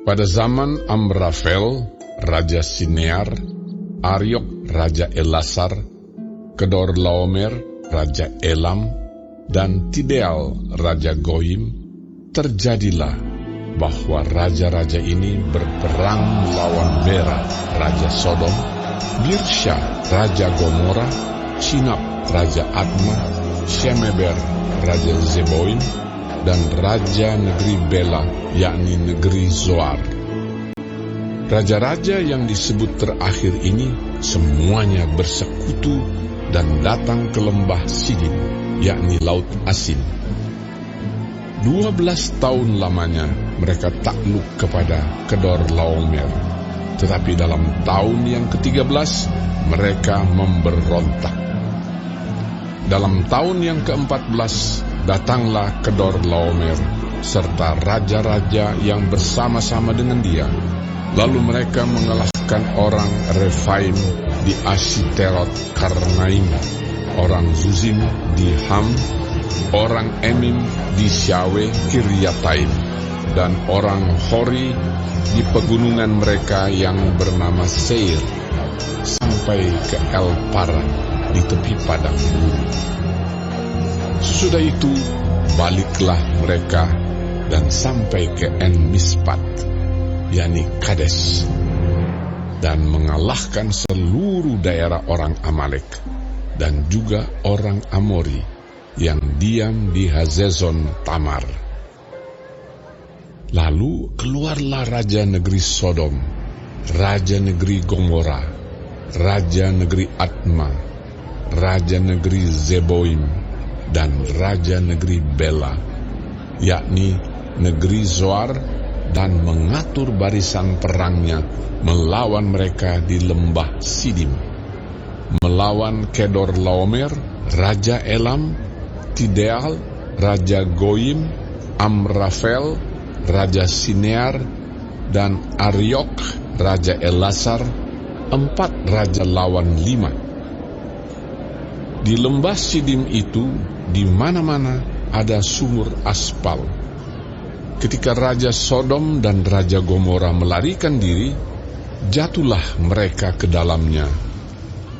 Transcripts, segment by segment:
Pada zaman Amrafel, Raja Sinear, Ariok, Raja Elasar, Kedorlaomer, Raja Elam, dan Tideal, Raja Goyim, terjadilah bahwa raja-raja ini berperang melawan Bera, Raja Sodom, Birsha, Raja Gomora, Sinab, Raja Adma, Shemeber, Raja Zeboim, dan Raja negeri Bela, yakni negeri Zoar. Raja-raja yang disebut terakhir ini semuanya bersekutu dan datang ke lembah Sidim, yakni Laut Asin. 12 tahun lamanya mereka takluk kepada Kedorlaomer, tetapi dalam tahun yang ke-13 mereka memberontak. Dalam tahun yang ke-14 datanglah Kedorlaomer serta raja-raja yang bersama-sama dengan dia. Lalu mereka mengalahkan orang Refaim di Ashiterot Karnaim, orang Zuzim di Ham, orang Emim di Syawe Kiryataim, dan orang Hori di pegunungan mereka yang bernama Seir, sampai ke El Paran di tepi padang gurun. Sesudah itu baliklah mereka dan sampai ke En Mispat, yakni Kades, dan mengalahkan seluruh daerah orang Amalek dan juga orang Amori yang diam di Hazezon Tamar. Lalu keluarlah raja negeri Sodom, raja negeri Gomora, raja negeri Adma, raja negeri Zeboim, dan raja negeri Bela, yakni negeri Zoar, dan mengatur barisan perangnya melawan mereka di lembah Sidim, melawan Kedorlaomer, Raja Elam, Tideal, Raja Goyim, Amrafel, Raja Sinear, dan Ariok, Raja Elasar, 4 raja lawan 5. Di lembah Sidim itu, di mana-mana ada sumur aspal. Ketika Raja Sodom dan Raja Gomora melarikan diri, jatuhlah mereka ke dalamnya,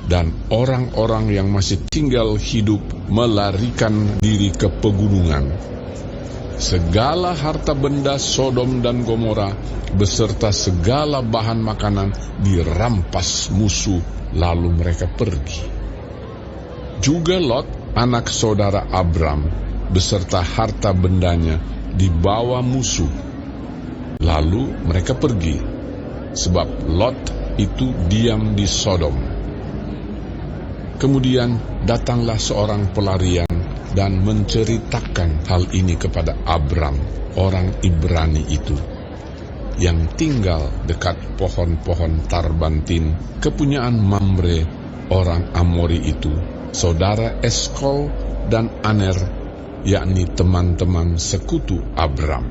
dan orang-orang yang masih tinggal hidup melarikan diri ke pegunungan. Segala harta benda Sodom dan Gomora beserta segala bahan makanan dirampas musuh, lalu mereka pergi. Juga Lot, anak saudara Abram, beserta harta bendanya dibawa musuh, lalu mereka pergi, sebab Lot itu diam di Sodom. Kemudian datanglah seorang pelarian dan menceritakan hal ini kepada Abram, orang Ibrani itu, yang tinggal dekat pohon-pohon Tarbantin, kepunyaan Mamre, orang Amori itu, saudara Eskol dan Aner, yakni teman-teman sekutu Abram.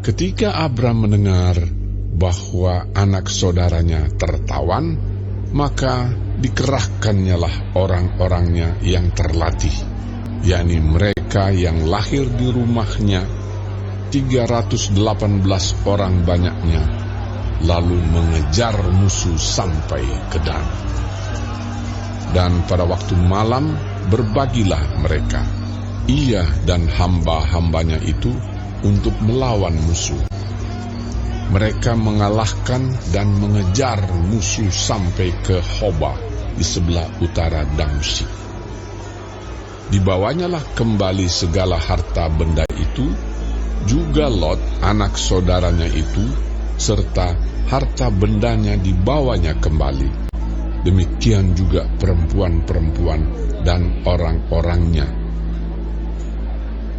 Ketika Abram mendengar bahwa anak saudaranya tertawan, maka dikerahkannyalah orang-orangnya yang terlatih, yakni mereka yang lahir di rumahnya, 318 orang banyaknya, lalu mengejar musuh sampai ke Dan. Dan pada waktu malam berbagilah mereka, ia dan hamba-hambanya itu, untuk melawan musuh. Mereka mengalahkan dan mengejar musuh sampai ke Hoba di sebelah utara Damsyik. Dibawanyalah kembali segala harta benda itu, juga Lot anak saudaranya itu, serta harta bendanya dibawanya kembali. Demikian juga perempuan-perempuan dan orang-orangnya.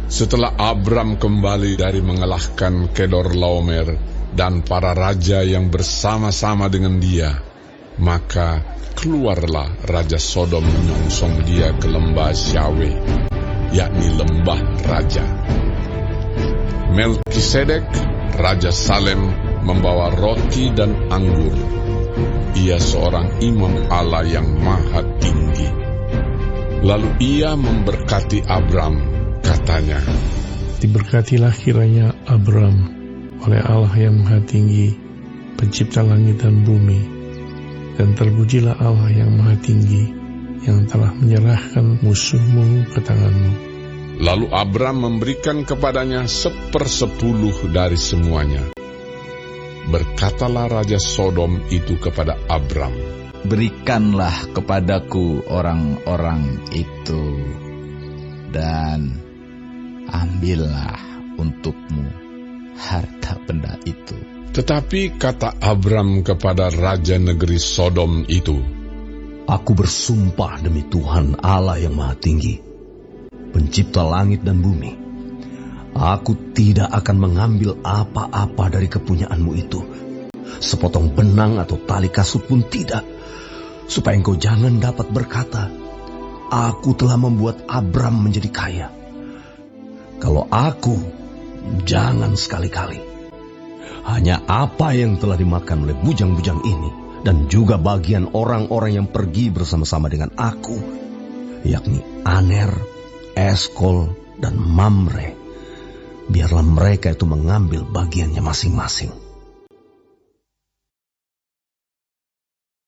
Setelah Abram kembali dari mengalahkan Kedorlaomer dan para raja yang bersama-sama dengan dia, maka keluarlah Raja Sodom menyongsong dia ke lembah Syawe, yakni lembah raja. Melkisedek, Raja Salem, membawa roti dan anggur. Ia seorang imam Allah yang maha tinggi. Lalu ia memberkati Abram, katanya, "Diberkatilah kiranya Abram, oleh Allah yang Maha Tinggi, pencipta langit dan bumi, dan terpujilah Allah yang Maha Tinggi, yang telah menyerahkan musuhmu ke tanganmu. Lalu Abram memberikan kepadanya 1/10 dari semuanya. Berkatalah Raja Sodom itu kepada Abram, "Berikanlah kepadaku orang-orang itu, dan ambillah untukmu harta benda itu." Tetapi kata Abram kepada Raja negeri Sodom itu, "Aku bersumpah demi Tuhan Allah yang Maha Tinggi, pencipta langit dan bumi, aku tidak akan mengambil apa-apa dari kepunyaanmu itu, sepotong benang atau tali kasut pun tidak, supaya engkau jangan dapat berkata, aku telah membuat Abram menjadi kaya. Kalau aku, jangan sekali-kali. Hanya apa yang telah dimakan oleh bujang-bujang ini, dan juga bagian orang-orang yang pergi bersama-sama dengan aku, yakni Aner, Eskol, dan Mamre, biarlah mereka itu mengambil bagiannya masing-masing."